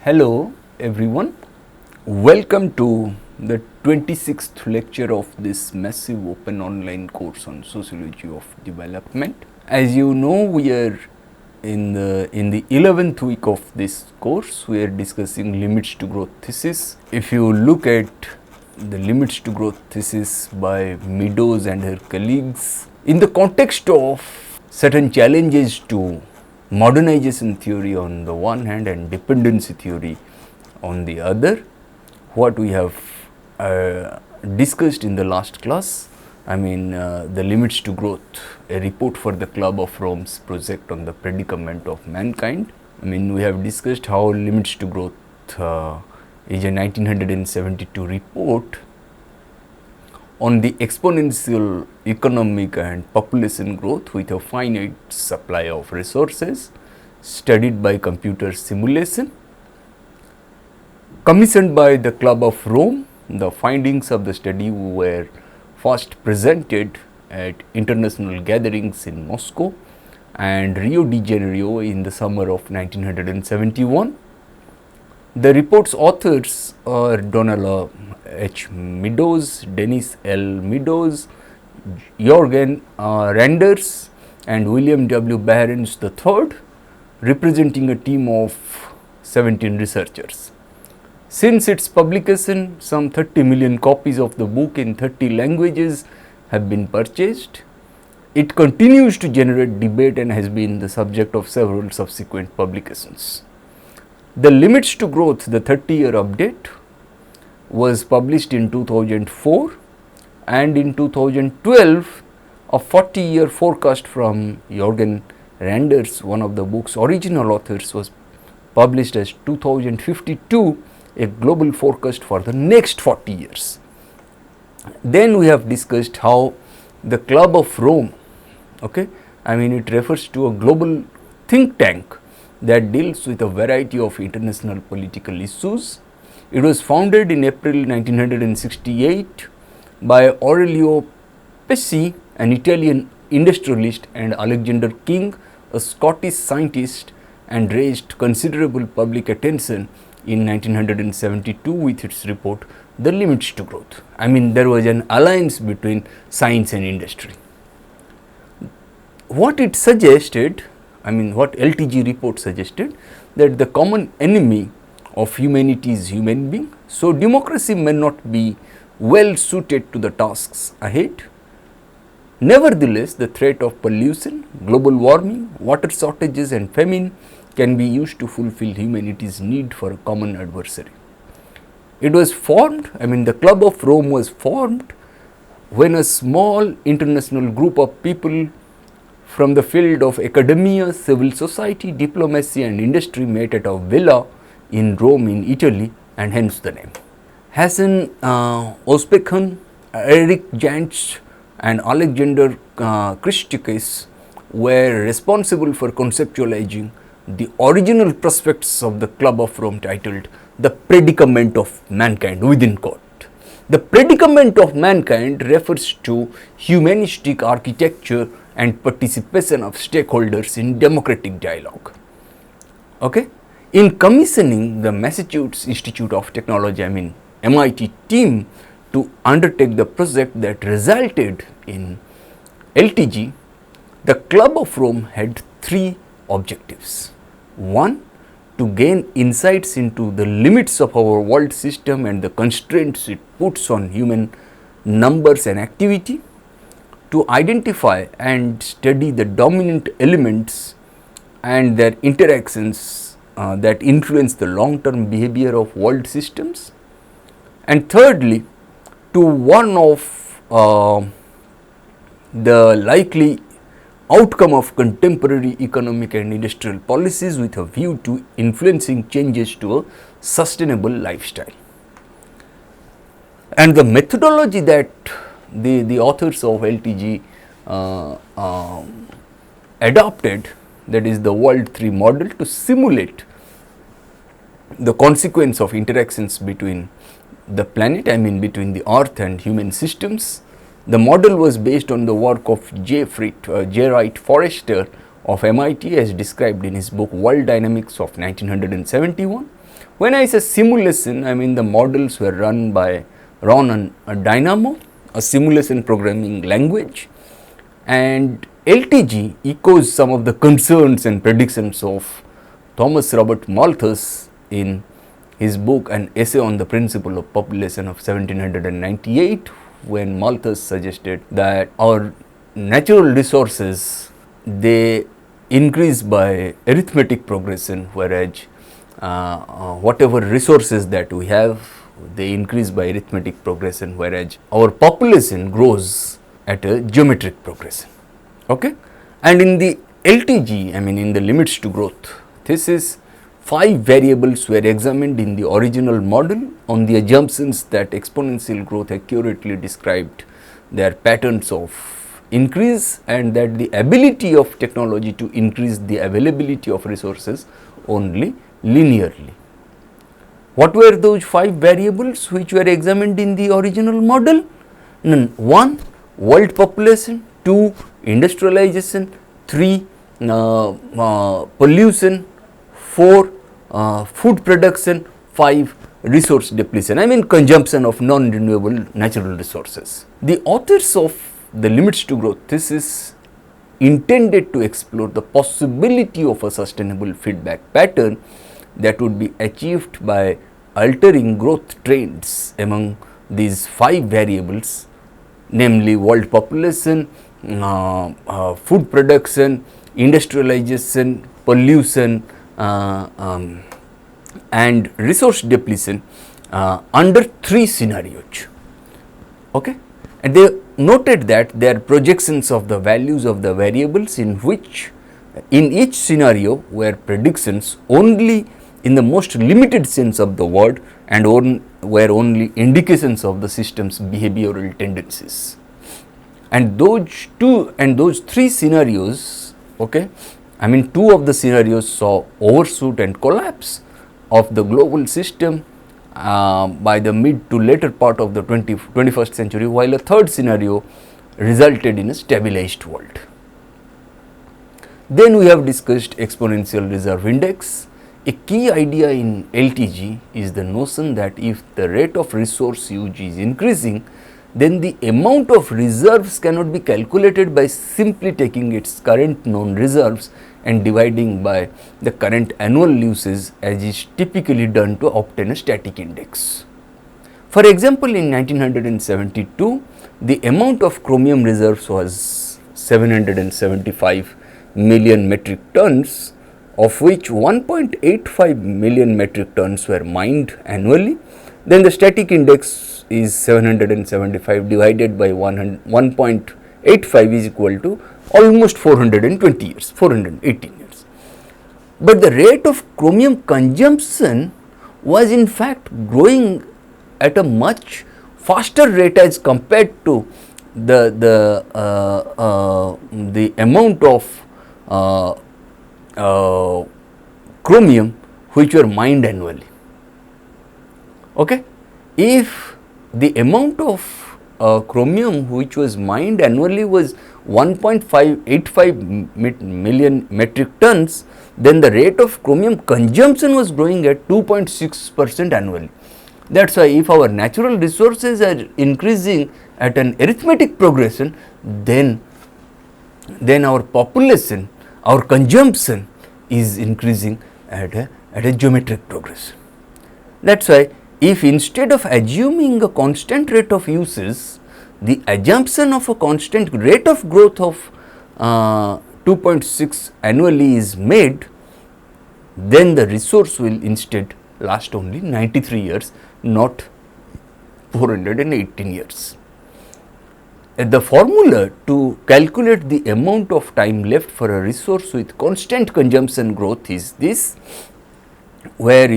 Hello everyone, welcome to the 26th lecture of this massive open online course on Sociology of Development. As you know, we are in the 11th week of this course. We are discussing limits to growth thesis. If you look at the limits to growth thesis by Meadows and her colleagues, in the context of certain challenges to modernization theory on the one hand and dependency theory on the other, what we have discussed in the last class, the limits to growth, a report for the Club of Rome's project on the predicament of mankind. We have discussed how limits to growth is a 1972 report on the exponential economic and population growth with a finite supply of resources, studied by computer simulation. Commissioned by the Club of Rome, the findings of the study were first presented at international gatherings in Moscow and Rio de Janeiro in the summer of 1971. The report's authors are Donald H. Meadows, Dennis L. Meadows, Jorgen Randers, and William W. Behrens III, representing a team of 17 researchers. Since its publication, some 30 million copies of the book in 30 languages have been purchased. It continues to generate debate and has been the subject of several subsequent publications. The Limits to Growth, the 30-year update, was published in 2004, and in 2012 a 40-year forecast from Jorgen Randers, one of the book's original authors, was published as 2052, a global forecast for the next 40 years. Then we have discussed how the Club of Rome, it refers to a global think tank that deals with a variety of international political issues. It was founded in April 1968 by Aurelio Pesci, an Italian industrialist, and Alexander King, a Scottish scientist, and raised considerable public attention in 1972 with its report, The Limits to Growth. There was an alliance between science and industry. What it suggested, what LTG report suggested, that the common enemy of humanity is human being, so democracy may not be well suited to the tasks ahead. Nevertheless, the threat of pollution, global warming, water shortages and famine can be used to fulfill humanity's need for a common adversary. It was formed, the Club of Rome was formed when a small international group of people from the field of academia, civil society, diplomacy and industry met at a villa in Rome in Italy, and hence the name. Hassan Ozbekhan, Eric Jantsch and Alexander Christakis were responsible for conceptualizing the original prospectus of the Club of Rome titled The Predicament of Mankind within quote. The predicament of mankind refers to humanistic architecture and participation of stakeholders in democratic dialogue. In commissioning the Massachusetts Institute of Technology, MIT team to undertake the project that resulted in LTG, the Club of Rome had three objectives. One, to gain insights into the limits of our world system and the constraints it puts on human numbers and activity. To identify and study the dominant elements and their interactions that influence the long-term behavior of world systems. And thirdly, to warn of the likely outcome of contemporary economic and industrial policies with a view to influencing changes to a sustainable lifestyle. And the methodology that the authors of LTG adopted, that is the World 3 model, to simulate the consequence of interactions between the planet, between the earth and human systems. The model was based on the work of J. Wright Forrester of MIT, as described in his book World Dynamics of 1971, When I say simulation, I mean the models were run on a dynamo, a simulation programming language, and LTG echoes some of the concerns and predictions of Thomas Robert Malthus in his book An Essay on the Principle of Population of 1798, when Malthus suggested that our natural resources, they increase by arithmetic progression, whereas whatever resources that we have, they increase by arithmetic progression, whereas our population grows at a geometric progression. Okay? And in the LTG, I mean in the limits to growth, this is 5 variables were examined in the original model on the assumptions that exponential growth accurately described their patterns of increase, and that the ability of technology to increase the availability of resources only linearly. What were those 5 variables which were examined in the original model? 1. World population, 2. Industrialization, 3. Pollution, 4. Food production, 5. Resource depletion, I mean consumption of non-renewable natural resources. The authors of the limits to growth thesis intended to explore the possibility of a sustainable feedback pattern that would be achieved by altering growth trends among these 5 variables, namely world population, food production, industrialization, pollution, and resource depletion under 3 scenarios. Okay? And they noted that there are projections of the values of the variables in each scenario were predictions only in the most limited sense of the word, and were only indications of the system's behavioral tendencies. And those 3 scenarios, okay, I mean 2 of the scenarios saw overshoot and collapse of the global system by the mid to later part of the 21st century, while a third scenario resulted in a stabilized world. Then we have discussed exponential reserve index. A key idea in LTG is the notion that if the rate of resource use is increasing, then the amount of reserves cannot be calculated by simply taking its current known reserves and dividing by the current annual usage, as is typically done to obtain a static index. For example, in 1972, the amount of chromium reserves was 775 million metric tons, of which 1.85 million metric tons were mined annually. Then the static index is 775 divided by 1.85 is equal to almost 420 years, 418 years. But the rate of chromium consumption was in fact growing at a much faster rate as compared to the amount of chromium which were mined annually. Okay? If the amount of chromium which was mined annually was 1.585 million metric tons, then the rate of chromium consumption was growing at 2.6% annually. That is why if our natural resources are increasing at an arithmetic progression, then our population, our consumption is increasing at a geometric progression. That is why if instead of assuming a constant rate of uses, the assumption of a constant rate of growth of 2.6 annually is made, then the resource will instead last only 93 years, not 418 years. The formula to calculate the amount of time left for a resource with constant consumption growth is this, where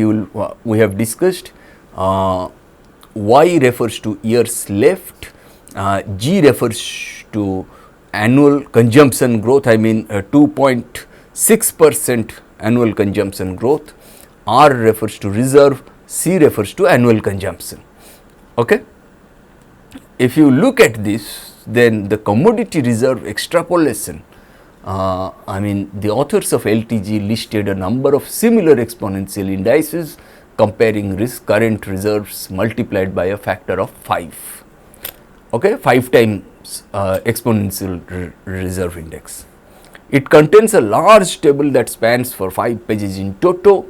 we have discussed Y refers to years left, G refers to annual consumption growth, I mean 2.6% annual consumption growth, R refers to reserve, C refers to annual consumption. Okay? If you look at this, then the commodity reserve extrapolation, I mean the authors of LTG listed a number of similar exponential indices comparing current reserves multiplied by a factor of 5. Okay, 5 times exponential reserve index. It contains a large table that spans for 5 pages in toto,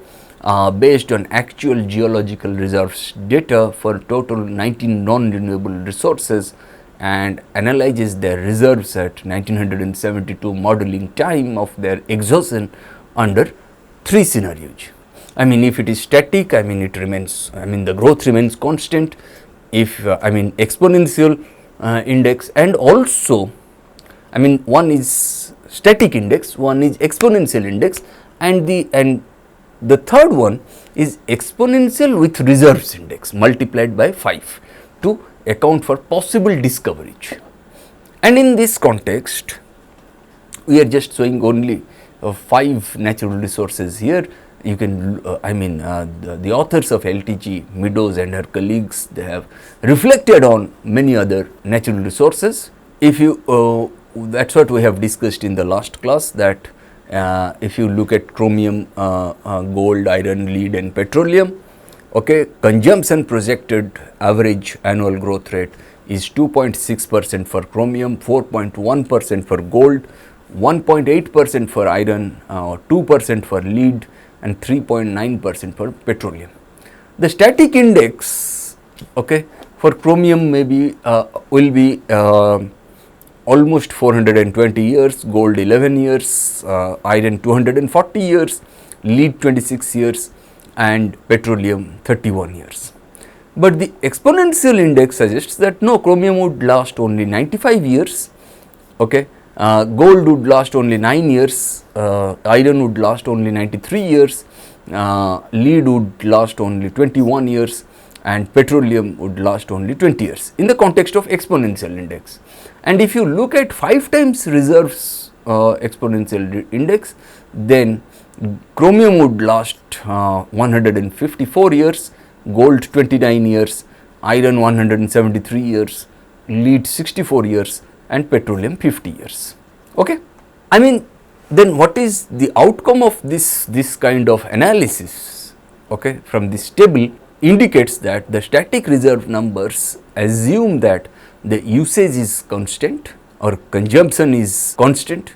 based on actual geological reserves data for total 19 non-renewable resources, and analyzes their reserves at 1972 modeling time of their exhaustion under 3 scenarios. I mean, if it is static, I mean it remains, I mean the growth remains constant. If I mean exponential index, and also I mean one is static index, one is exponential index, and the third one is exponential with reserves index multiplied by 5 to account for possible discoverage. And in this context, we are just showing only 5 natural resources here. You can, the authors of LTG, Meadows and her colleagues, they have reflected on many other natural resources. If you, that's what we have discussed in the last class, that if you look at chromium, gold, iron, lead and petroleum, okay, consumption projected average annual growth rate is 2.6% for chromium, 4.1% for gold, 1.8% for iron, 2% for lead and 3.9% for petroleum. The static index, okay, for chromium maybe will be almost 420 years, gold 11 years, iron 240 years, lead 26 years and petroleum 31 years. But the exponential index suggests that no, chromium would last only 95 years, okay, gold would last only 9 years, iron would last only 93 years, lead would last only 21 years and petroleum would last only 20 years in the context of exponential index. And if you look at 5 times reserves exponential index, then chromium would last 154 years, gold 29 years, iron 173 years, lead 64 years and petroleum 50 years. Okay. I mean, then what is the outcome of this kind of analysis, okay, from this table indicates that the static reserve numbers assume that the usage is constant or consumption is constant,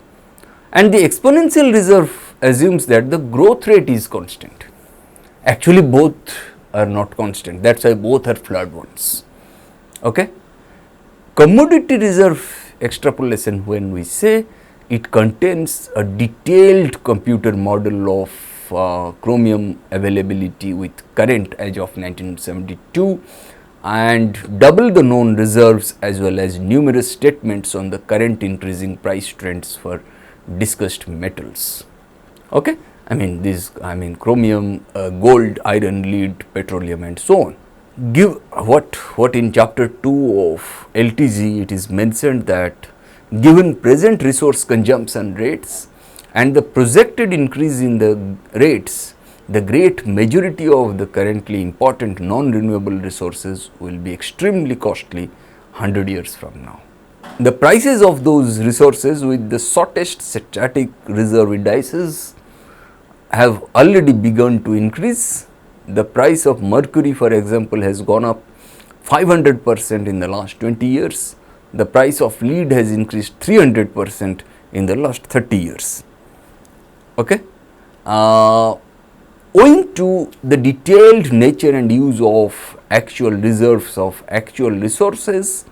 and the exponential reserve assumes that the growth rate is constant. Actually both are not constant, that is why both are flawed ones. Okay. Commodity reserve extrapolation, when we say, it contains a detailed computer model of chromium availability with current as of 1972 and double the known reserves as well as numerous statements on the current increasing price trends for discussed metals. Okay. I mean chromium, gold, iron, lead, petroleum and so on. Give what in chapter 2 of LTG it is mentioned that given present resource consumption rates and the projected increase in the rates, the great majority of the currently important non-renewable resources will be extremely costly 100 years from now. The prices of those resources with the shortest static reserve indices have already begun to increase. The price of mercury, for example, has gone up 500% in the last 20 years. The price of lead has increased 300% in the last 30 years. Okay. Owing to the detailed nature and use of actual reserves of actual resources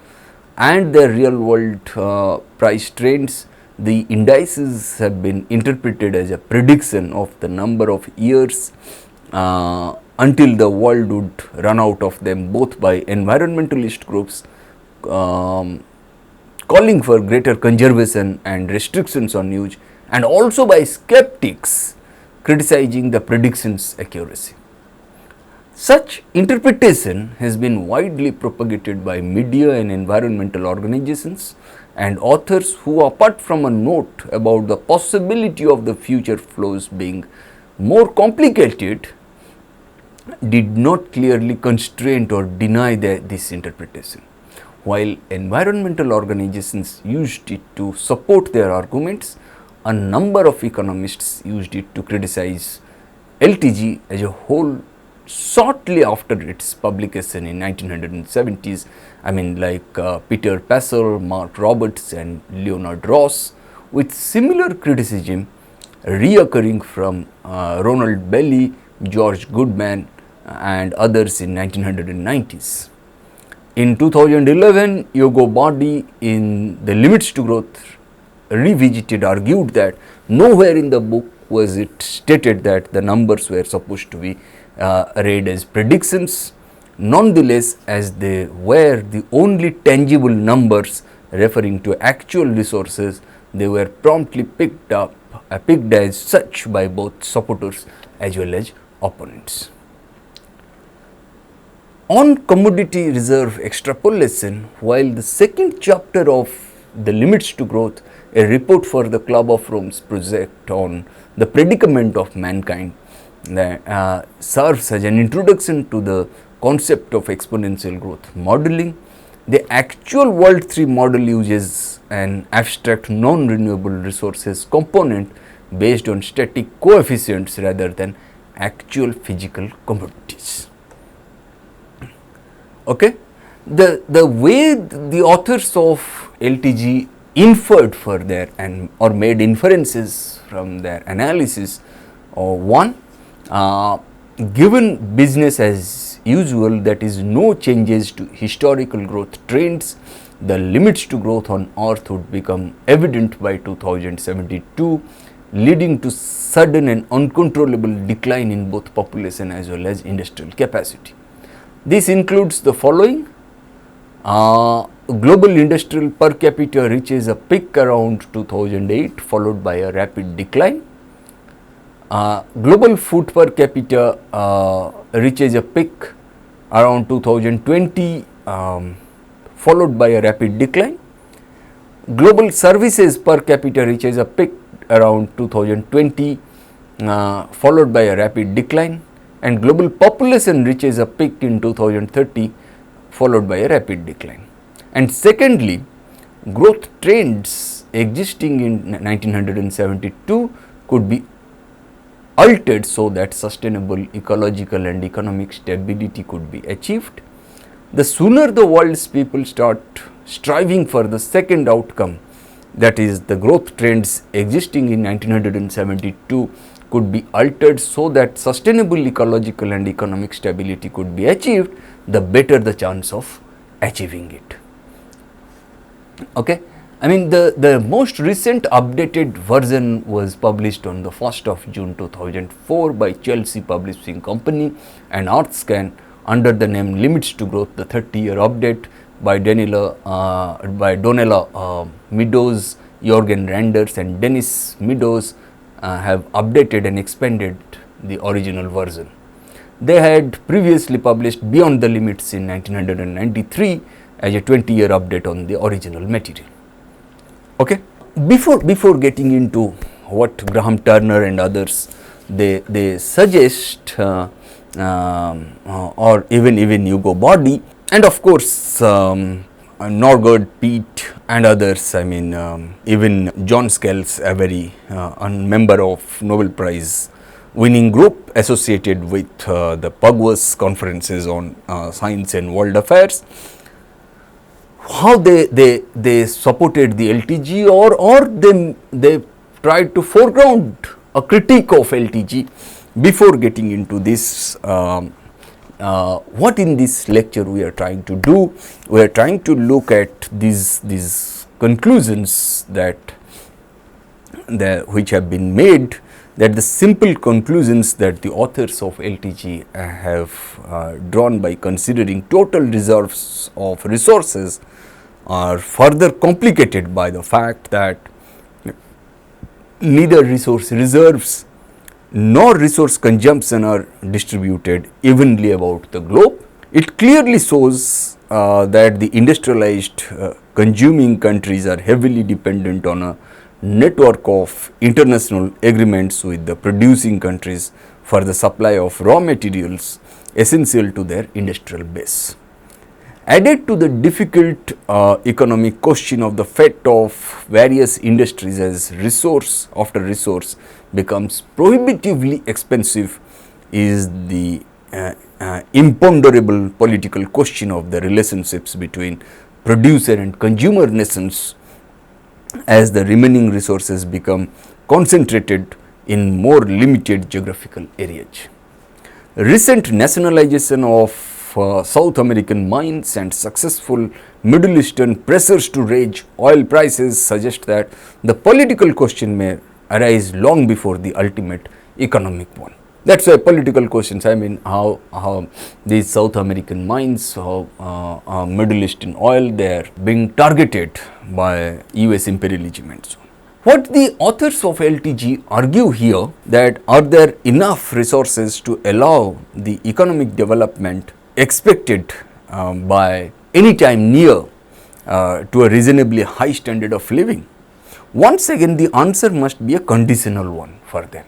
and their real world price trends, the indices have been interpreted as a prediction of the number of years until the world would run out of them, both by environmentalist groups calling for greater conservation and restrictions on use, and also by skeptics criticizing the predictions' accuracy. Such interpretation has been widely propagated by media and environmental organizations and authors who, apart from a note about the possibility of the future flows being more complicated, did not clearly constrain or deny this interpretation. While environmental organizations used it to support their arguments, a number of economists used it to criticize LTG as a whole shortly after its publication in 1970s, I mean like Peter Passel, Mark Roberts and Leonard Ross, with similar criticism reoccurring from Ronald Belli, George Goodman and others in 1990s. In 2011, Guwahati in The Limits to Growth Revisited argued that nowhere in the book was it stated that the numbers were supposed to be read as predictions. Nonetheless, as they were the only tangible numbers referring to actual resources, they were promptly picked as such by both supporters as well as opponents. On commodity reserve extrapolation, while the second chapter of The Limits to Growth, a report for the Club of Rome's project on the predicament of mankind, that serves as an introduction to the concept of exponential growth modeling, the actual World 3 model uses an abstract non-renewable resources component based on static coefficients rather than actual physical commodities. Okay. The way the authors of LTG inferred further and or made inferences from their analysis, one, given business as usual, that is no changes to historical growth trends, the limits to growth on earth would become evident by 2072, leading to sudden and uncontrollable decline in both population as well as industrial capacity. This includes the following: global industrial per capita reaches a peak around 2008 followed by a rapid decline. Global food per capita reaches a peak around 2020 followed by a rapid decline. Global services per capita reaches a peak around 2020 followed by a rapid decline, and global population reaches a peak in 2030 followed by a rapid decline. And secondly, growth trends existing in 1972 could be altered so that sustainable ecological and economic stability could be achieved. The sooner the world's people start striving for the second outcome, that is the growth trends existing in 1972 could be altered so that sustainable ecological and economic stability could be achieved, the better the chance of achieving it. Okay. I mean the most recent updated version was published on the 1st of June 2004 by Chelsea Publishing Company and Earthscan under the name Limits to Growth, the 30-year update by Donella Meadows, Jorgen Randers and Dennis Meadows have updated and expanded the original version. They had previously published Beyond the Limits in 1993 as a 20-year update on the original material. Okay. Before getting into what Graham Turner and others they suggest or even Guwahati, and of course Norgard, Pete and others, I mean even John Scales, a very member of Nobel Prize winning group associated with the Pugwas conferences on science and world affairs, how they supported the LTG or they tried to foreground a critique of LTG. Before getting into this, what in this lecture we are trying to do, we are trying to look at these conclusions which have been made, that the simple conclusions that the authors of LTG have drawn by considering total reserves of resources are further complicated by the fact that neither resource reserves nor resource consumption are distributed evenly about the globe. It clearly shows that the industrialized consuming countries are heavily dependent on a network of international agreements with the producing countries for the supply of raw materials essential to their industrial base. Added to the difficult economic question of the fate of various industries as resource after resource becomes prohibitively expensive is the imponderable political question of the relationships between producer and consumer nations as the remaining resources become concentrated in more limited geographical areas. Recent nationalization of South American mines and successful Middle Eastern pressures to raise oil prices suggest that the political question may arise long before the ultimate economic one. That is why political questions, I mean how these South American mines, how Middle Eastern oil, they are being targeted by US imperialism and so on. What the authors of LTG argue here, that are there enough resources to allow the economic development expected by any time near to a reasonably high standard of living? Once again, the answer must be a conditional one for them.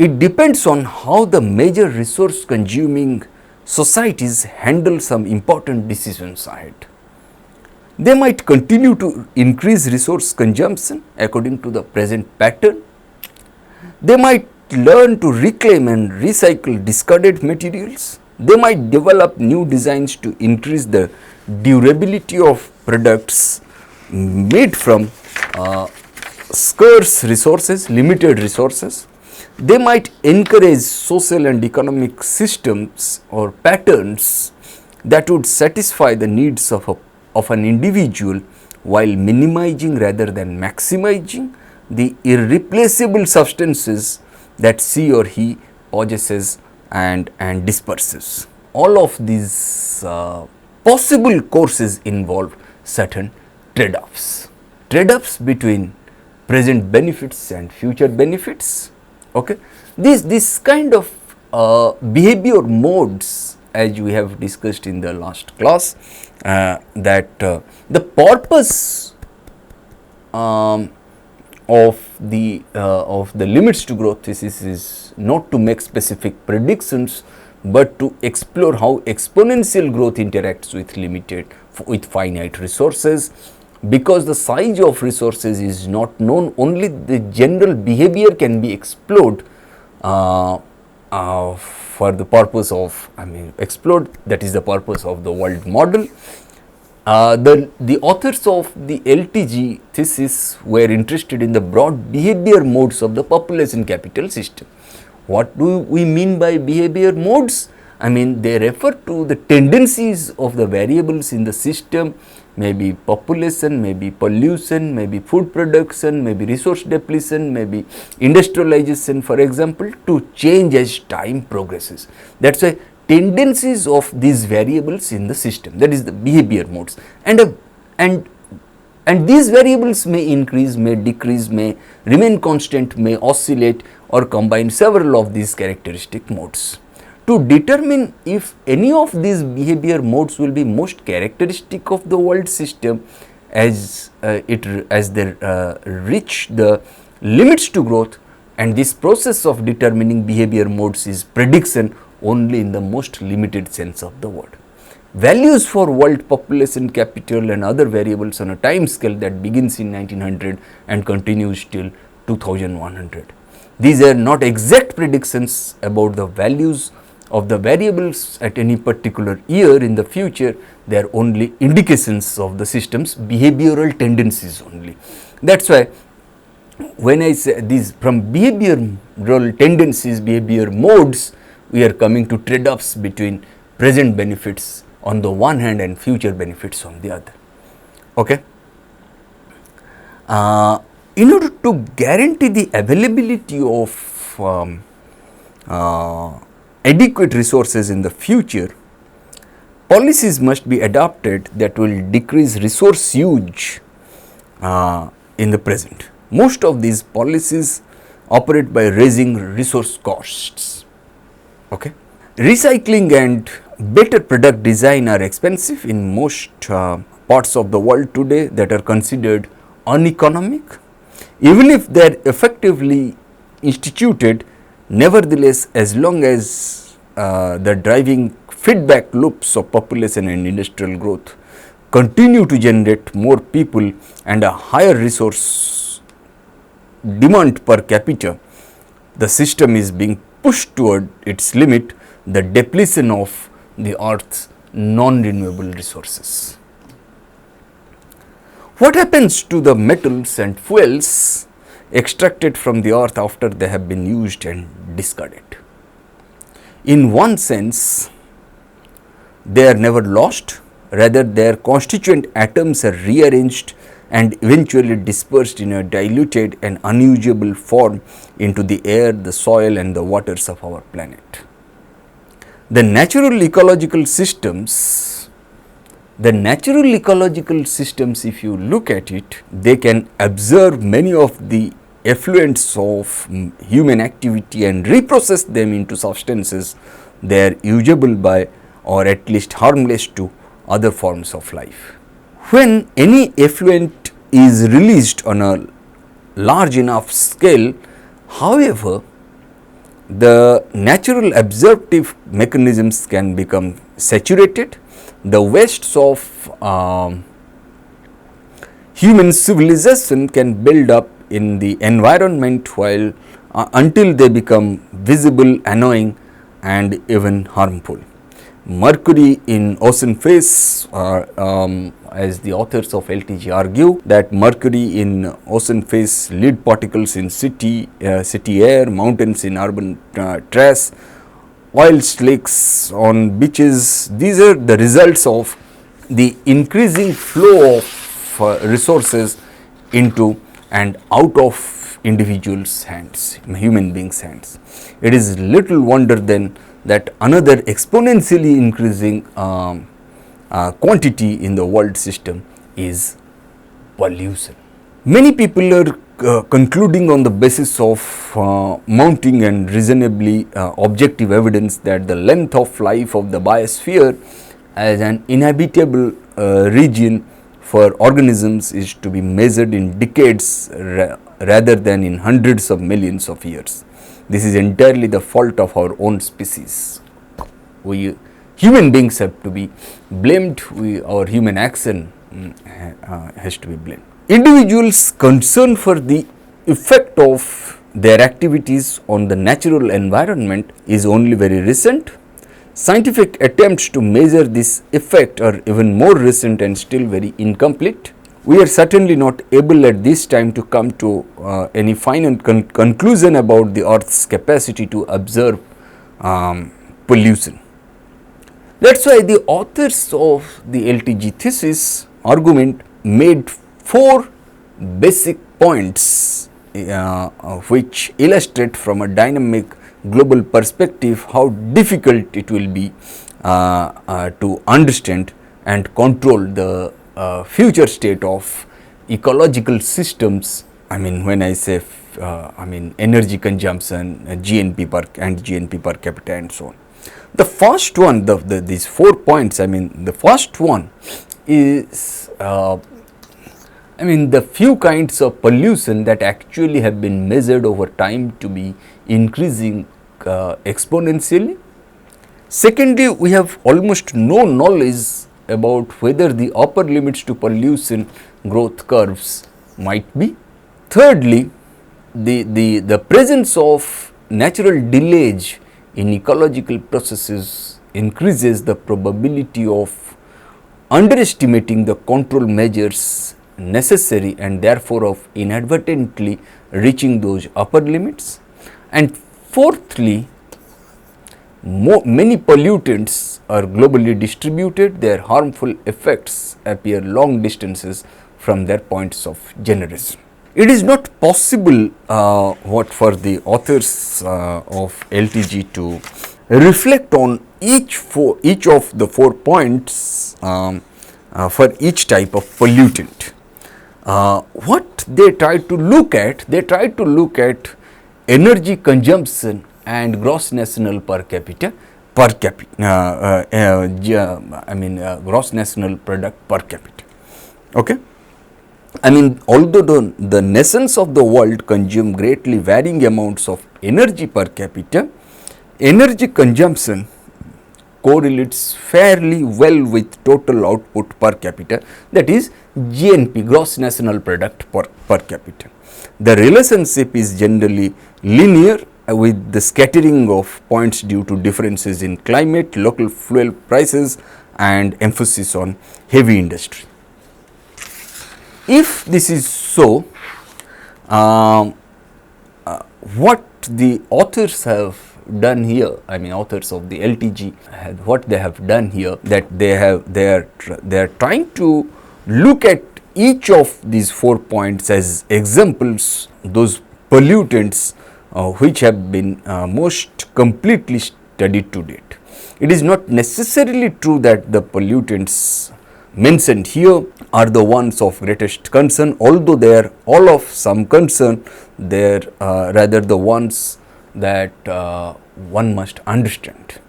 It depends on how the major resource consuming societies handle some important decisions ahead. They might continue to increase resource consumption according to the present pattern. They might learn to reclaim and recycle discarded materials. They might develop new designs to increase the durability of products made from scarce resources, limited resources. They might encourage social and economic systems or patterns that would satisfy the needs of an individual while minimizing rather than maximizing the irreplaceable substances that she or he possesses and disperses. All of these possible courses involve certain trade-offs. Trade-offs between present benefits and future benefits. Okay, this kind of behavior modes, as we have discussed in the last class, that the purpose of the limits to growth thesis is not to make specific predictions, but to explore how exponential growth interacts with finite resources. Because the size of resources is not known, only the general behavior can be explored for the purpose of, explored, that is the purpose of the world model. The authors of the LTG thesis were interested in the broad behavior modes of the population capital system. What do we mean by behavior modes? They refer to the tendencies of the variables in the system, maybe population, maybe pollution, maybe food production, maybe resource depletion, maybe industrialization, for example, to change as time progresses. That is why tendencies of these variables in the system, that is the behavior modes, and these variables may increase, may decrease, may remain constant, may oscillate or combine several of these characteristic modes. To determine if any of these behavior modes will be most characteristic of the world system as they reach the limits to growth, and this process of determining behavior modes is prediction only in the most limited sense of the word. Values for world population capital and other variables on a time scale that begins in 1900 and continues till 2100. These are not exact predictions about the values of the variables at any particular year in the future. They are only indications of the system's behavioral tendencies only. That is why when I say these from behavioral tendencies, behavior modes, we are coming to trade-offs between present benefits on the one hand and future benefits on the other. Okay. In order to guarantee the availability of adequate resources in the future, policies must be adopted that will decrease resource use in the present. Most of these policies operate by raising resource costs. Okay. Recycling and better product design are expensive in most parts of the world today that are considered uneconomic. Even if they are effectively instituted, nevertheless, as long as the driving feedback loops of population and industrial growth continue to generate more people and a higher resource demand per capita, the system is being pushed toward its limit. the depletion of the earth's non-renewable resources. What happens to the metals and fuels extracted from the earth after they have been used and discarded? In one sense, they are never lost, rather their constituent atoms are rearranged and eventually dispersed in a diluted and unusable form into the air, the soil and the waters of our planet. The natural ecological systems, if you look at it, they can absorb many of the effluents of human activity and reprocess them into substances they are usable by, or at least harmless to other forms of life. When any effluent is released on a large enough scale, however, the natural absorptive mechanisms can become saturated. The wastes of human civilization can build up in the environment while until they become visible, annoying and even harmful. Mercury in ocean phase, as the authors of LTG argue, that mercury in ocean phase, lead particles in city air, mountains in urban trash, oil slicks on beaches, these are the results of the increasing flow of resources into and out of individuals' hands, human beings' hands. It is little wonder then that another exponentially increasing quantity in the world system is pollution. Many people are concluding on the basis of mounting and reasonably objective evidence that the length of life of the biosphere as an inhabitable region for organisms is to be measured in decades rather than in hundreds of millions of years. This is entirely the fault of our own species. We human beings have to be blamed, our human action has to be blamed. Individuals' concern for the effect of their activities on the natural environment is only very recent. Scientific attempts to measure this effect are even more recent and still very incomplete. We are certainly not able at this time to come to any final conclusion about the Earth's capacity to absorb pollution. That is why the authors of the LTG thesis argument made 4 basic points which illustrate from a dynamic global perspective how difficult it will be to understand and control the future state of ecological systems. I mean, when I say energy consumption, GNP per capita and so on. The first one, these 4 points, the first one is the few kinds of pollution that actually have been measured over time to be increasing exponentially. Secondly, we have almost no knowledge about whether the upper limits to pollution growth curves might be. Thirdly, the presence of natural delays in ecological processes increases the probability of underestimating the control measures necessary and therefore of inadvertently reaching those upper limits. And fourthly, many pollutants are globally distributed, their harmful effects appear long distances from their points of generation. It is not possible for the authors of LTG to reflect on each of the 4 points for each type of pollutant. What they try to look at energy consumption and gross national gross national product per capita. Okay. Although the nations of the world consume greatly varying amounts of energy per capita, energy consumption correlates fairly well with total output per capita, that is GNP, gross national product per capita. The relationship is generally linear with the scattering of points due to differences in climate, local fuel prices and emphasis on heavy industry. If this is so, what the authors have done here, I mean authors of the LTG, what they have done here, that they are trying to look at each of these 4 points as examples, those pollutants which have been most completely studied to date. It is not necessarily true that the pollutants mentioned here are the ones of greatest concern, although they are all of some concern. They are rather the ones that one must understand,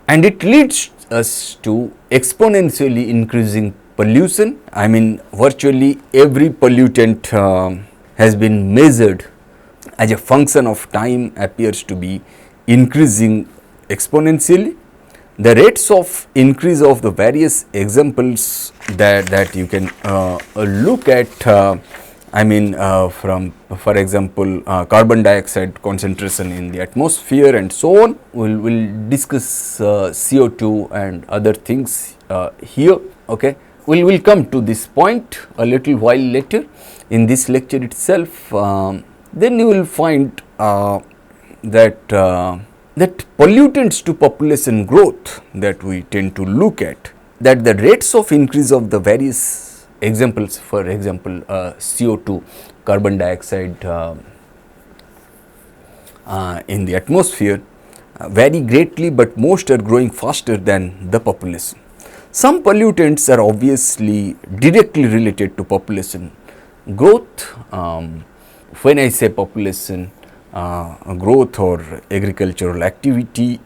and it leads us to exponentially increasing pollution. I mean virtually every pollutant has been measured as a function of time appears to be increasing exponentially. The rates of increase of the various examples that you can look at, I mean from, for example, carbon dioxide concentration in the atmosphere and so on. We'll discuss CO2 and other things here. Okay, we'll come to this point a little while later in this lecture itself. Then you will find that pollutants to population growth that we tend to look at, that the rates of increase of the various examples, for example CO2, carbon dioxide in the atmosphere vary greatly, but most are growing faster than the population. Some pollutants are obviously directly related to population growth. When I say population growth or agricultural activity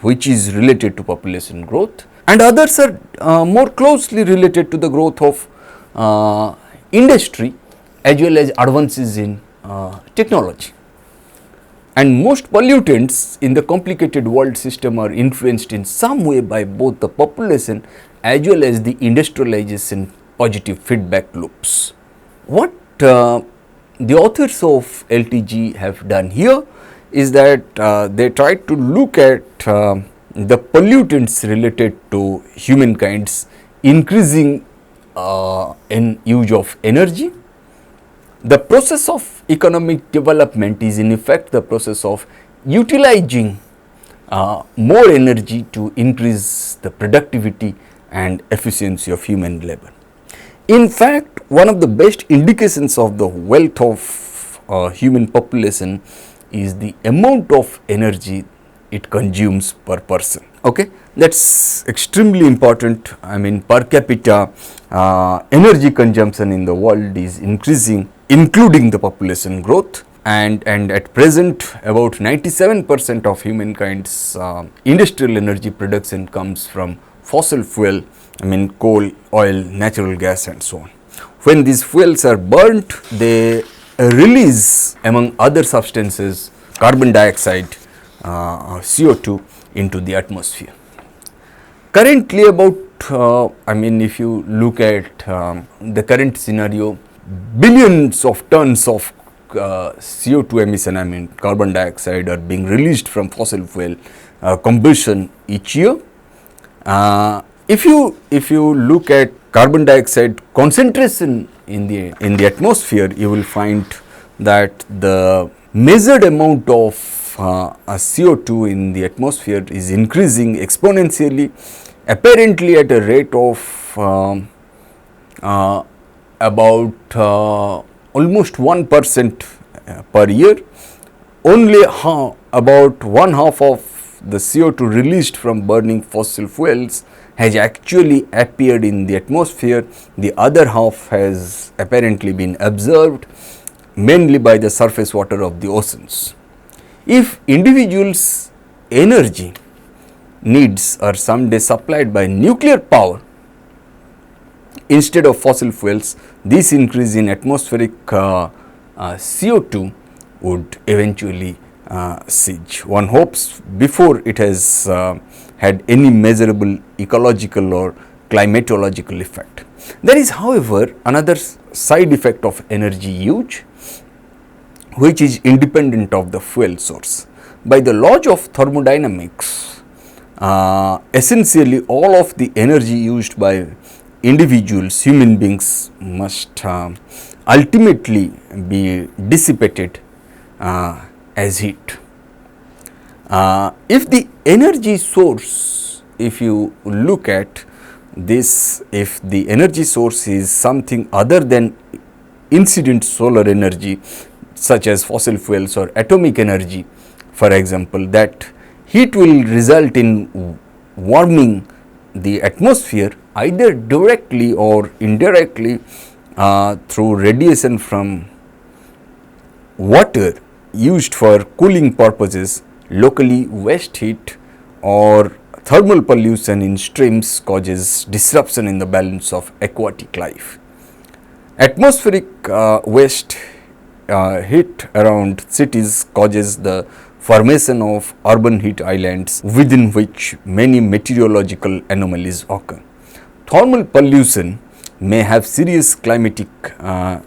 which is related to population growth, and others are more closely related to the growth of industry as well as advances in technology. And most pollutants in the complicated world system are influenced in some way by both the population as well as the industrialization positive feedback loops. What the authors of LTG have done here is that they tried to look at the pollutants related to humankind's increasing in use of energy. The process of economic development is in effect the process of utilizing more energy to increase the productivity and efficiency of human labor. In fact, one of the best indications of the wealth of human population is the amount of energy it consumes per person. Okay, that's extremely important. I mean, per capita energy consumption in the world is increasing, including the population growth, and at present about 97% of humankind's industrial energy production comes from fossil fuel, I mean coal, oil, natural gas and so on. When these fuels are burnt, they release among other substances carbon dioxide, CO2 into the atmosphere. Currently about, I mean if you look at the current scenario, billions of tons of CO2 emission, I mean carbon dioxide, are being released from fossil fuel combustion each year. If you look at carbon dioxide concentration in the atmosphere, you will find that the measured amount of CO2 in the atmosphere is increasing exponentially, apparently at a rate of about almost 1% per year. Only about one half of the CO2 released from burning fossil fuels has actually appeared in the atmosphere. The other half has apparently been observed mainly by the surface water of the oceans. If individuals' energy needs are someday supplied by nuclear power instead of fossil fuels, this increase in atmospheric CO2 would eventually cease. One hopes before it has had any measurable ecological or climatological effect. There is, however, another side effect of energy use, which is independent of the fuel source. By the laws of thermodynamics, essentially all of the energy used by individuals, human beings, must ultimately be dissipated as heat. If the energy source, if you look at this, if the energy source is something other than incident solar energy, such as fossil fuels or atomic energy, for example, that heat will result in warming the atmosphere either directly or indirectly through radiation from water used for cooling purposes. Locally, waste heat or thermal pollution in streams causes disruption in the balance of aquatic life. Atmospheric waste heat around cities causes the formation of urban heat islands within which many meteorological anomalies occur. Thermal pollution may have serious climatic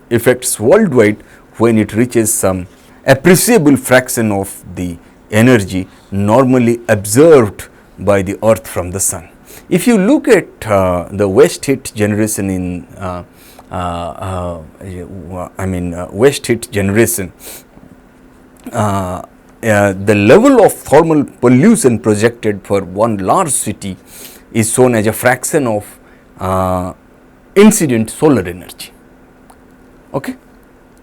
effects worldwide when it reaches some appreciable fraction of the energy normally absorbed by the earth from the sun. If you look at the waste heat generation in waste heat generation, the level of thermal pollution projected for one large city is shown as a fraction of incident solar energy. Okay.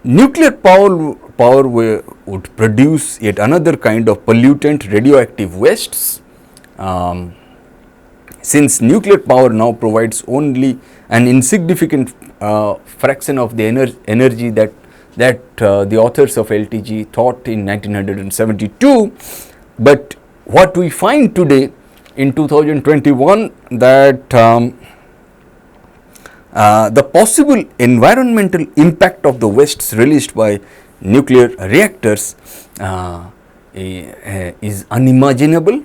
Nuclear power would produce yet another kind of pollutant, radioactive wastes. Since nuclear power now provides only an insignificant fraction of the energy that the authors of LTG thought in 1972, but what we find today in 2021 that the possible environmental impact of the wastes released by nuclear reactors is unimaginable.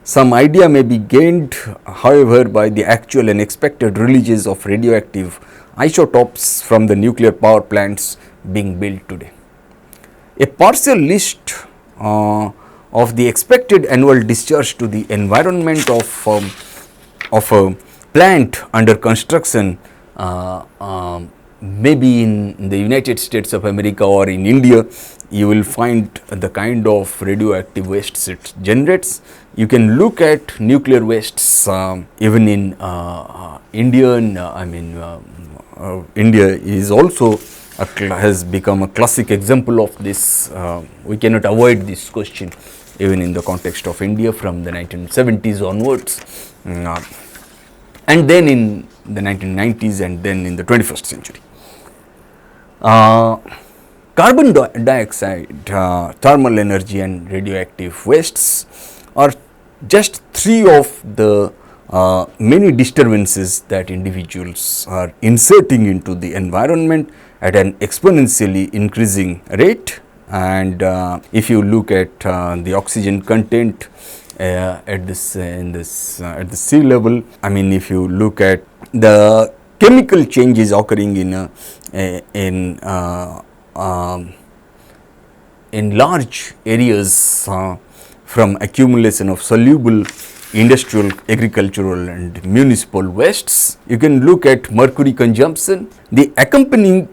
Some idea may be gained, however, by the actual and expected releases of radioactive isotopes from the nuclear power plants being built today. A partial list of the expected annual discharge to the environment of a plant under construction, maybe in the United States of America or in India, you will find the kind of radioactive wastes it generates. You can look at nuclear wastes even in India. India is also has become a classic example of this. We cannot avoid this question even in the context of India from the 1970s onwards, and then in the 1990s and then in the 21st century. Carbon dioxide, thermal energy and radioactive wastes are just three of the many disturbances that individuals are inserting into the environment at an exponentially increasing rate. And if you look at the oxygen content at the sea level, if you look at the chemical changes occurring in large areas from accumulation of soluble industrial, agricultural and municipal wastes. You can look at mercury consumption. The accompanying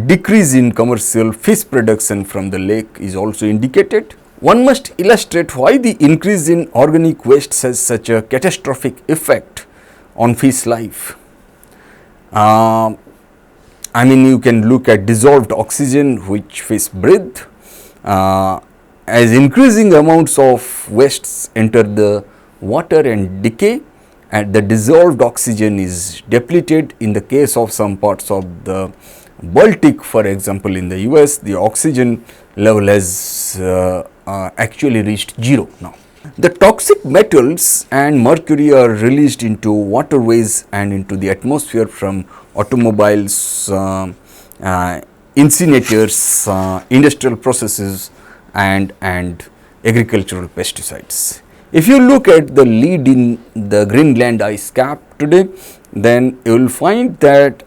decrease in commercial fish production from the lake is also indicated. One must illustrate why the increase in organic wastes has such a catastrophic effect on fish life. You can look at dissolved oxygen which fish breathe. As increasing amounts of wastes enter the water and decay, and the dissolved oxygen is depleted. In the case of some parts of the Baltic, for example, in the US, the oxygen level has actually reached zero now. The toxic metals and mercury are released into waterways and into the atmosphere from automobiles, incinerators, industrial processes and agricultural pesticides. If you look at the lead in the Greenland ice cap today, then you will find that,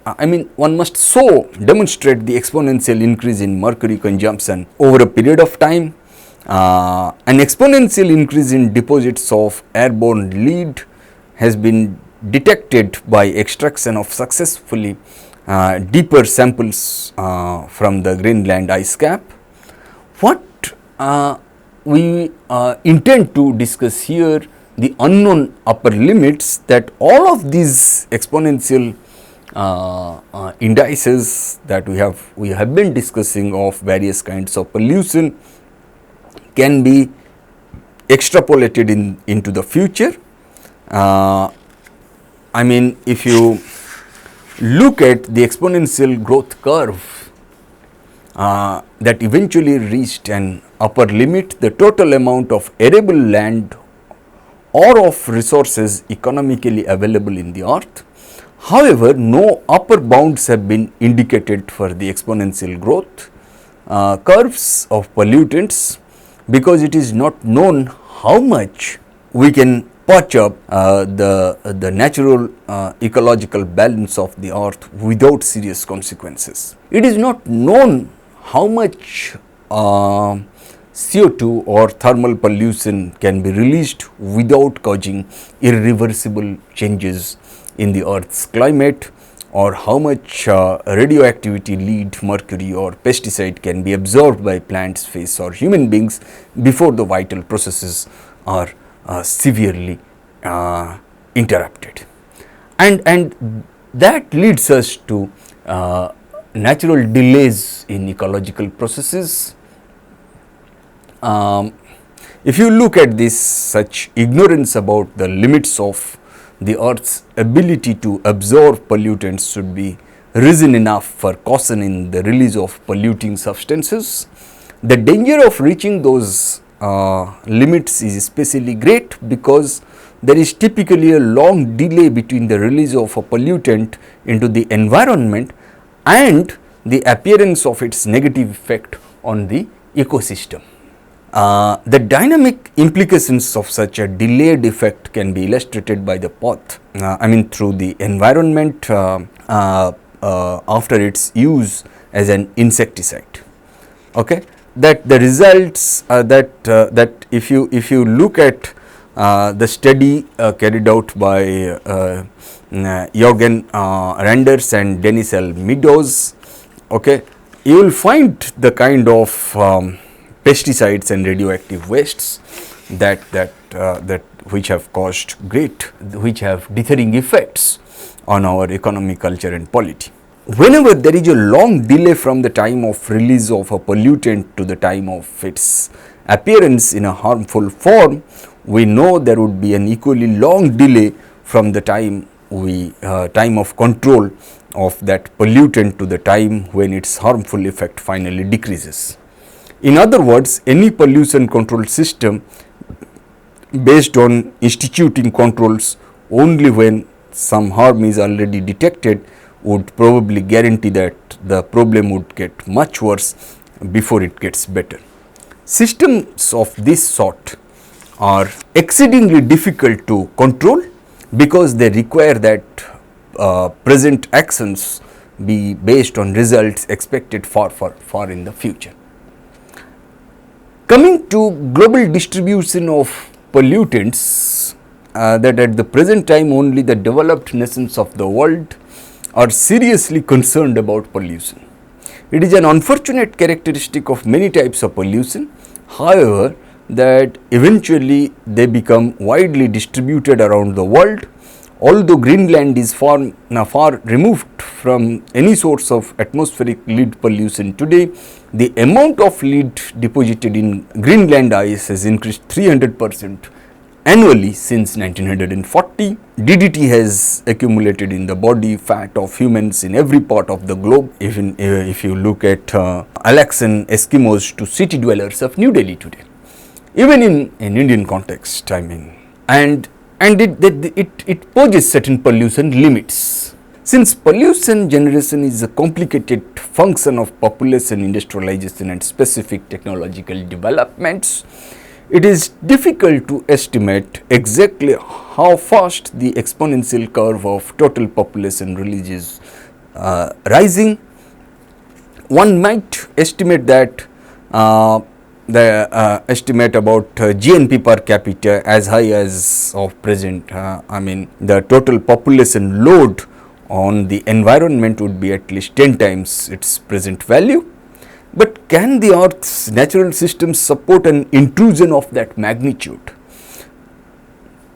one must so demonstrate the exponential increase in mercury consumption over a period of time. An exponential increase in deposits of airborne lead has been detected by extraction of successfully deeper samples from the Greenland ice cap. What we intend to discuss here the unknown upper limits, that all of these exponential indices that we have been discussing of various kinds of pollution can be extrapolated into the future. If you look at the exponential growth curve that eventually reached an upper limit, the total amount of arable land or of resources economically available in the earth. However, no upper bounds have been indicated for the exponential growth curves of pollutants, because it is not known how much we can patch up the natural ecological balance of the earth without serious consequences. It is not known how much CO2 or thermal pollution can be released without causing irreversible changes in the earth's climate, or how much radioactivity, lead, mercury or pesticide can be absorbed by plants, fish or human beings before the vital processes are severely interrupted. And that leads us to natural delays in ecological processes. If you look at this, such ignorance about the limits of the earth's ability to absorb pollutants should be reason enough for caution in the release of polluting substances. The danger of reaching those limits is especially great because there is typically a long delay between the release of a pollutant into the environment and the appearance of its negative effect on the ecosystem. The dynamic implications of such a delayed effect can be illustrated by the path, through the environment after its use as an insecticide. Okay, that the results that if you look at the study carried out by Jürgen Randers and Dennis L. Meadows, okay, you will find the kind of pesticides and radioactive wastes that which have which have dithering effects on our economy, culture and polity. Whenever there is a long delay from the time of release of a pollutant to the time of its appearance in a harmful form, we know there would be an equally long delay from the time of control of that pollutant to the time when its harmful effect finally decreases. In other words, any pollution control system based on instituting controls only when some harm is already detected would probably guarantee that the problem would get much worse before it gets better. Systems of this sort are exceedingly difficult to control because they require that present actions be based on results expected far in the future. Coming to global distribution of pollutants, that at the present time only the developed nations of the world are seriously concerned about pollution. It is an unfortunate characteristic of many types of pollution, however, that eventually they become widely distributed around the world. Although Greenland is far removed from any source of atmospheric lead pollution today, the amount of lead deposited in Greenland ice has increased 300% annually since 1940. DDT has accumulated in the body fat of humans in every part of the globe, even if you look at Alaskan Eskimos to city dwellers of New Delhi today. Even in Indian context, and it poses certain pollution limits. Since pollution generation is a complicated function of population industrialization and specific technological developments, It is difficult to estimate exactly how fast the exponential curve of total population release is rising. One might estimate that the estimate about GNP per capita as high as of present, the total population load on the environment would be at least 10 times its present value. But can the Earth's natural systems support an intrusion of that magnitude?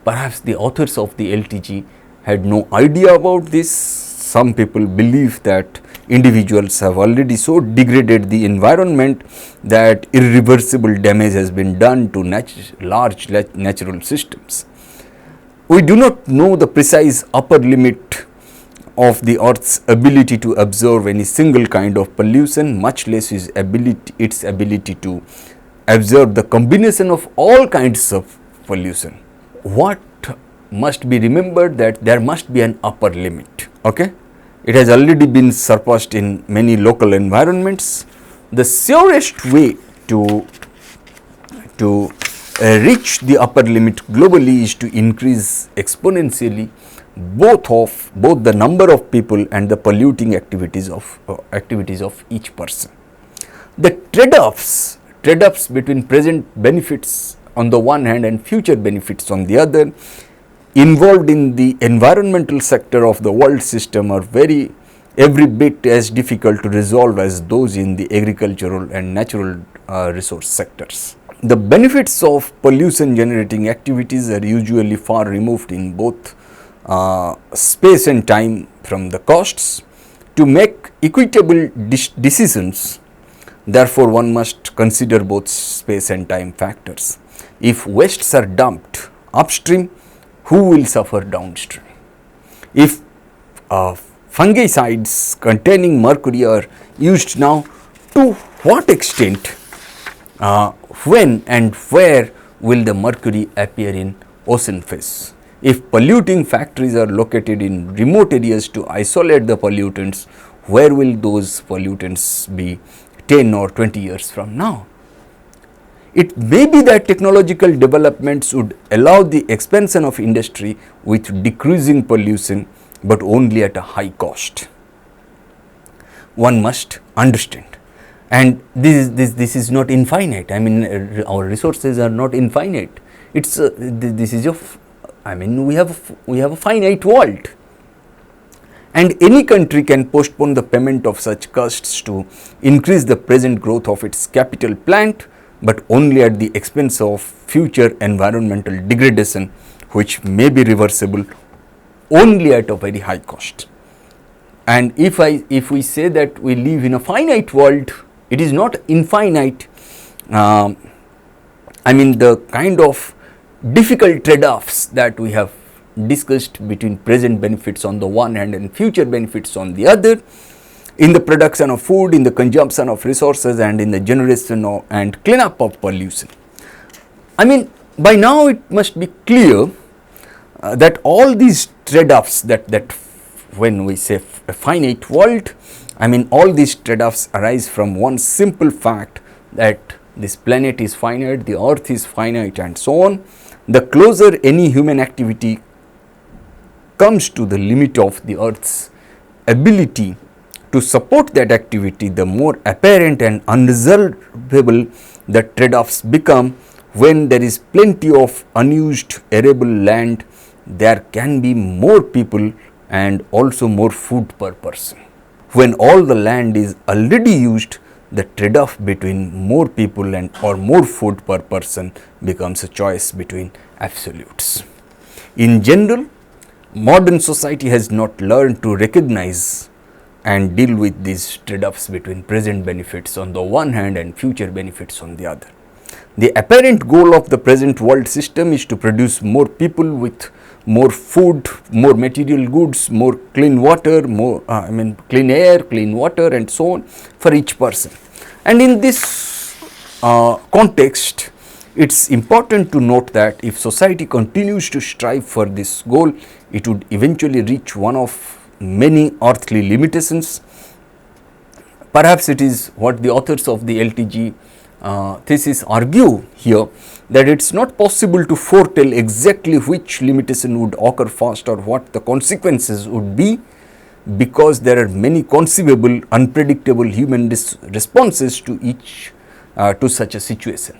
Perhaps the authors of the LTG had no idea about this. Some people believe that individuals have already so degraded the environment that irreversible damage has been done to large natural systems. We do not know the precise upper limit of the Earth's ability to absorb any single kind of pollution, much less its ability to absorb the combination of all kinds of pollution. What must be remembered that there must be an upper limit. Okay, it has already been surpassed in many local environments. The surest way to reach the upper limit globally is to increase exponentially both the number of people and the polluting activities of each person. The trade-offs between present benefits on the one hand and future benefits on the other involved in the environmental sector of the world system are every bit as difficult to resolve as those in the agricultural and natural resource sectors. The benefits of pollution generating activities are usually far removed in both space and time from the costs. To make equitable decisions, therefore, one must consider both space and time factors. If wastes are dumped upstream, who will suffer downstream? If fungicides containing mercury are used now, to what extent, when and where will the mercury appear in ocean phase? If polluting factories are located in remote areas to isolate the pollutants, where will those pollutants be 10 or 20 years from now? It may be that technological developments would allow the expansion of industry with decreasing pollution, but only at a high cost. One must understand. And this is not infinite. Our resources are not infinite. We have a finite world, and any country can postpone the payment of such costs to increase the present growth of its capital plant, but only at the expense of future environmental degradation, which may be reversible only at a very high cost. And if we say that we live in a finite world, it is not infinite. The kind of difficult trade-offs that we have discussed between present benefits on the one hand and future benefits on the other, in the production of food, in the consumption of resources, and in the generation and cleanup of pollution. By now it must be clear that all these trade-offs that when we say a finite world, all these trade-offs arise from one simple fact that this planet is finite, the earth is finite, and so on. The closer any human activity comes to the limit of the earth's ability to support that activity, the more apparent and unresolvable the trade-offs become. When there is plenty of unused arable land, there can be more people and also more food per person. When all the land is already used, the trade-off between more people and or more food per person becomes a choice between absolutes. In general, modern society has not learned to recognize and deal with these trade-offs between present benefits on the one hand and future benefits on the other. The apparent goal of the present world system is to produce more people with more food, more material goods, more clean water, clean air, clean water, and so on for each person. And in this context, it's important to note that if society continues to strive for this goal, it would eventually reach one of many earthly limitations. Perhaps it is what the authors of the LTG thesis argue here that it is not possible to foretell exactly which limitation would occur first or what the consequences would be, because there are many conceivable unpredictable human responses to each to such a situation.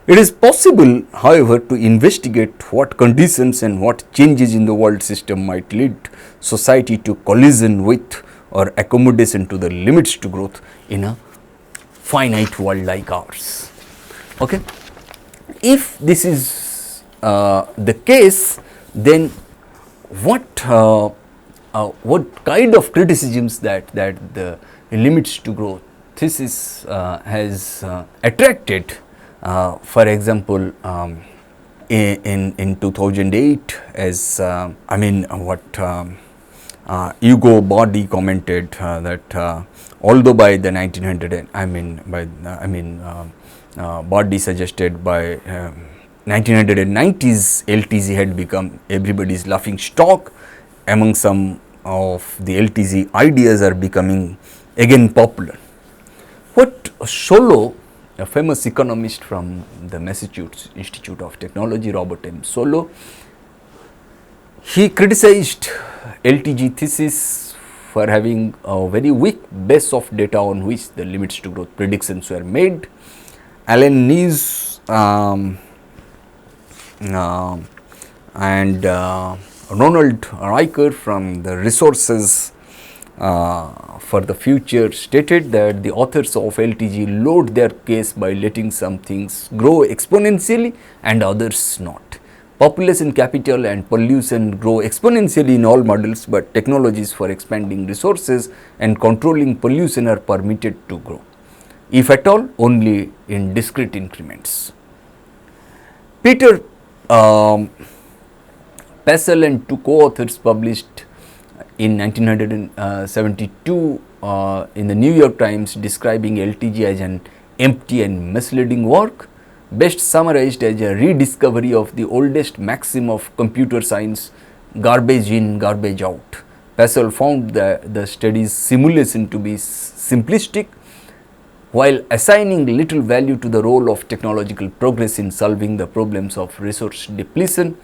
It is possible, however, to investigate what conditions and what changes in the world system might lead society to collision with or accommodation to the limits to growth in a finite world like ours. Okay. If this is the case, then what kind of criticisms that the limits to growth thesis has attracted? For example, in 2008, as Guwahati commented that although by the 1900, Body suggested by 1990s, LTZ had become everybody's laughing stock. Among some of the LTZ ideas are becoming again popular. What Solow, a famous economist from the Massachusetts Institute of Technology, Robert M. Solow, he criticized LTG thesis for having a very weak base of data on which the limits to growth predictions were made. Alan Nees and Ronald Riker from the Resources for the Future stated that the authors of LTG load their case by letting some things grow exponentially and others not. Population, capital and pollution grow exponentially in all models, but technologies for expanding resources and controlling pollution are permitted to grow, if at all, only in discrete increments. Peter Passel and two co-authors published in 1972 in the New York Times describing LTG as an empty and misleading work, best summarized as a rediscovery of the oldest maxim of computer science, garbage in, garbage out. Passel found the study's simulation to be simplistic, while assigning little value to the role of technological progress in solving the problems of resource depletion,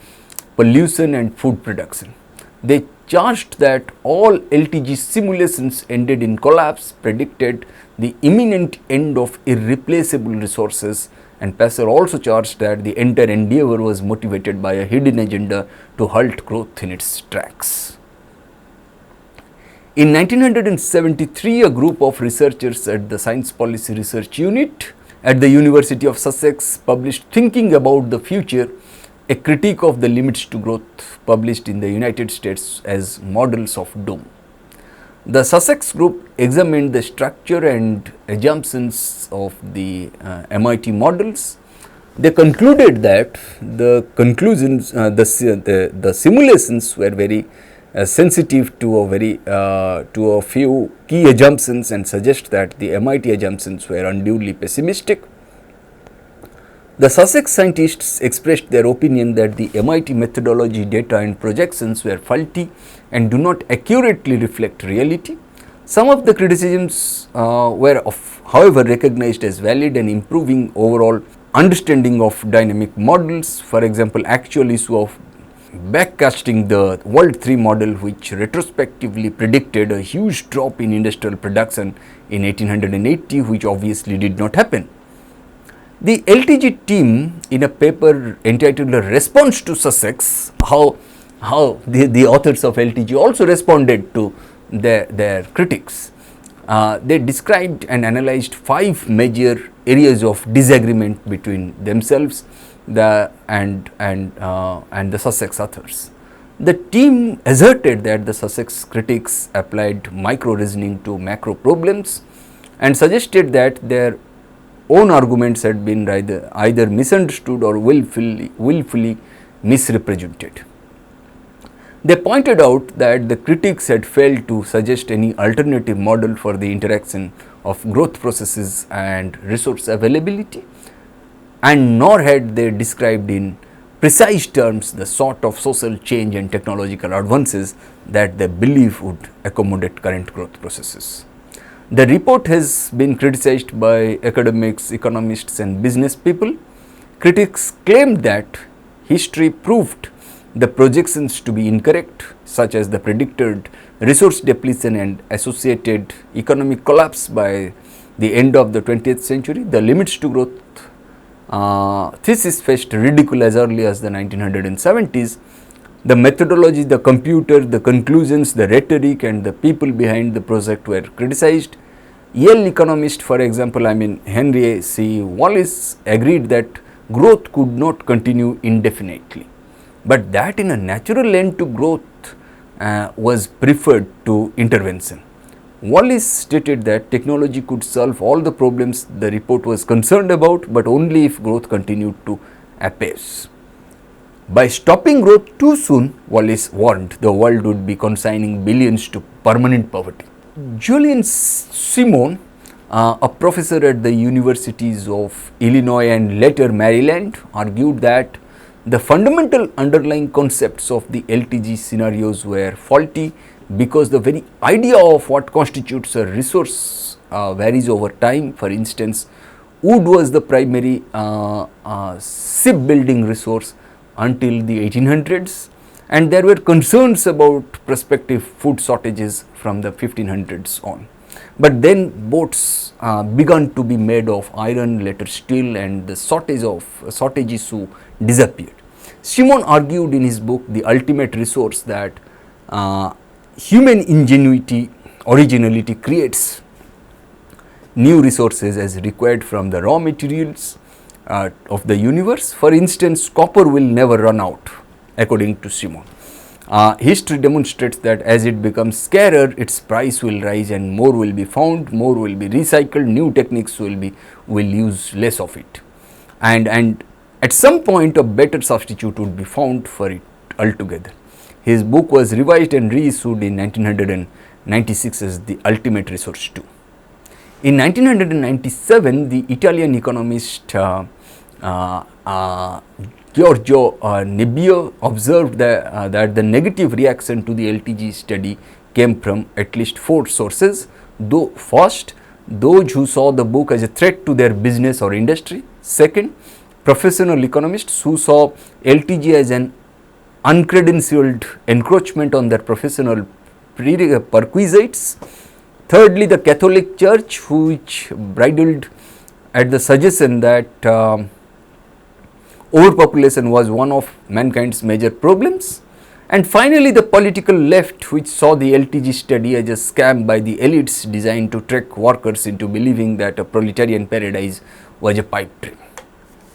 pollution and food production. They charged that all LTG simulations ended in collapse, predicted the imminent end of irreplaceable resources, and Passel also charged that the entire endeavor was motivated by a hidden agenda to halt growth in its tracks. In 1973, a group of researchers at the Science Policy Research Unit at the University of Sussex published Thinking About the Future, a critique of the limits to growth, published in the United States as Models of Doom. The Sussex group examined the structure and assumptions of the MIT models. They concluded that the simulations were very sensitive to a few key assumptions and suggest that the MIT assumptions were unduly pessimistic. The Sussex scientists expressed their opinion that the MIT methodology, data and projections were faulty and do not accurately reflect reality. Some of the criticisms were however recognized as valid and improving overall understanding of dynamic models. For example, actual issue of backcasting the World 3 model, which retrospectively predicted a huge drop in industrial production in 1880, which obviously did not happen. The LTG team, in a paper entitled A Response to Sussex, how the authors of LTG also responded to their critics. They described and analyzed 5 major areas of disagreement between themselves and the Sussex authors. The team asserted that the Sussex critics applied micro-reasoning to macro problems and suggested that their own arguments had been either misunderstood or willfully misrepresented. They pointed out that the critics had failed to suggest any alternative model for the interaction of growth processes and resource availability, and nor had they described in precise terms the sort of social change and technological advances that they believe would accommodate current growth processes. The report has been criticized by academics, economists and business people. Critics claimed that history proved the projections to be incorrect, such as the predicted resource depletion and associated economic collapse by the end of the 20th century. The limits to growth thesis faced ridicule as early as the 1970s. The methodology, the computer, the conclusions, the rhetoric and the people behind the project were criticized. Yale economist, for example, Henry C. Wallace, agreed that growth could not continue indefinitely, but that in a natural end to growth was preferred to intervention. Wallace stated that technology could solve all the problems the report was concerned about, but only if growth continued to apace. By stopping growth too soon, Wallace warned, the world would be consigning billions to permanent poverty. Julian Simon, a professor at the universities of Illinois and later Maryland, argued that the fundamental underlying concepts of the LTG scenarios were faulty because the very idea of what constitutes a resource varies over time. For instance, wood was the primary shipbuilding resource until the 1800s, and there were concerns about prospective food shortages from the 1500s on. But then boats began to be made of iron, later steel, and the shortage issue disappeared. Simon argued in his book The Ultimate Resource that human ingenuity, originality creates new resources as required from the raw materials of the universe. For instance, copper will never run out, according to Simon. History demonstrates that as it becomes scarcer, its price will rise and more will be found, more will be recycled, new techniques will use less of it. And at some point a better substitute would be found for it altogether. His book was revised and reissued in 1996 as The Ultimate Resource 2. In 1997, the Italian economist Giorgio Nebbio observed that the negative reaction to the LTG study came from at least 4 sources. First, those who saw the book as a threat to their business or industry. Second, professional economists who saw LTG as an uncredentialed encroachment on their professional perquisites. Thirdly, the Catholic Church, which bridled at the suggestion that overpopulation was one of mankind's major problems. And finally, the political left, which saw the LTG study as a scam by the elites designed to trick workers into believing that a proletarian paradise was a pipe dream.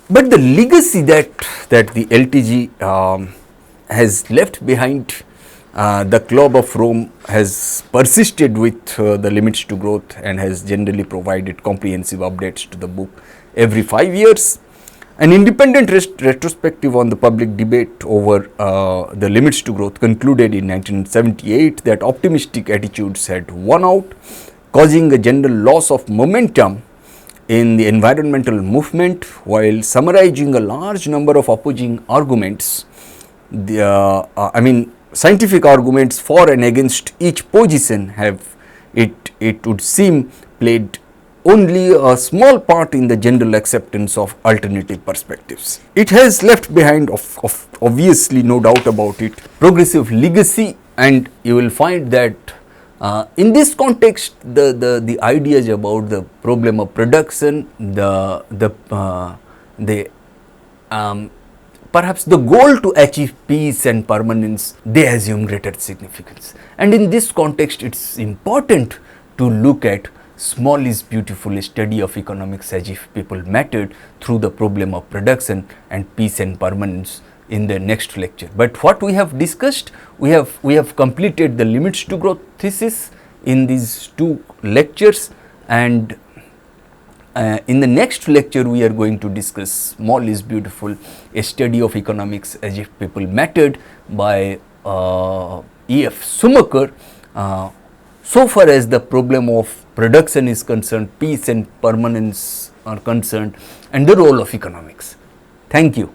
But the legacy that the LTG has left behind, the Club of Rome has persisted with the limits to growth and has generally provided comprehensive updates to the book every 5 years. An independent retrospective on the public debate over the limits to growth concluded in 1978 that optimistic attitudes had won out, causing a general loss of momentum in the environmental movement. While summarizing a large number of opposing arguments, scientific arguments for and against each position it would seem, played only a small part in the general acceptance of alternative perspectives. It has left behind, obviously, no doubt about it, progressive legacy, and you will find that in this context, the ideas about the problem of production, perhaps the goal to achieve peace and permanence, they assume greater significance. And in this context, it's important to look at Small is Beautiful, a study of economics as if people mattered, through the problem of production and peace and permanence in the next lecture. But what we have discussed, we have completed the limits to growth thesis in these 2 lectures, and in the next lecture we are going to discuss Small is Beautiful, a study of economics as if people mattered, by E.F. Schumacher. So far as the problem of production is concerned, peace and permanence are concerned, and the role of economics. Thank you.